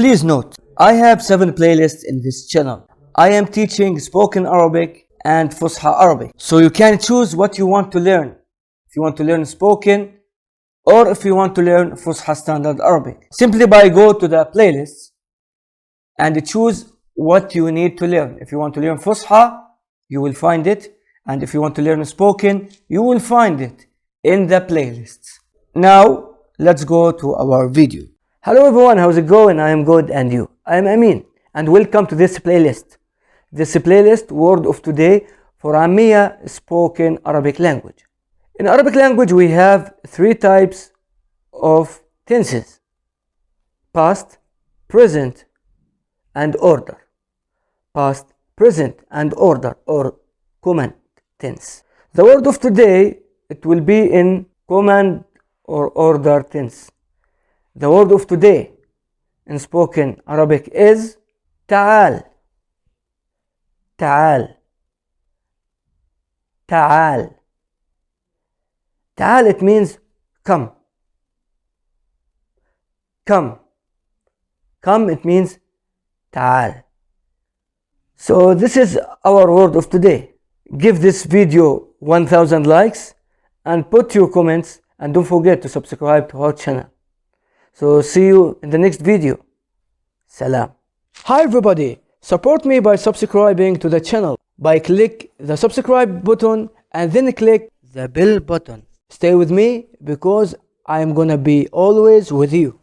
Please note, I have 7 playlists in this channel. I am teaching spoken Arabic and Fusha Arabic. So you can choose what you want to learn. If you want to learn spoken or if you want to learn Fusha Standard Arabic. Simply by go to the playlists and choose what you need to learn. If you want to learn Fusha, you will find it. And if you want to learn spoken, you will find it in the playlists. Now, let's go to our video. Hello everyone, how's it going? I am good, and you? I am Amin, and welcome to this playlist. This playlist, word of today for Ammiya spoken Arabic language. In Arabic language, we have 3 types of tenses: past, present, and order. Past, present, and order, or command tense. The word of today, it will be in command or order tense. The word of today in spoken Arabic is تعال. تعال. تعال. تعال, it means come. Come. Come, it means تعال. So this is our word of today. Give this video 1000 likes and put your comments, and don't forget to subscribe to our channel. So see you in the next video. Salam. Hi everybody, support me by subscribing to the channel by click the subscribe button and then click the bell button. Stay with me because I am gonna be always with you.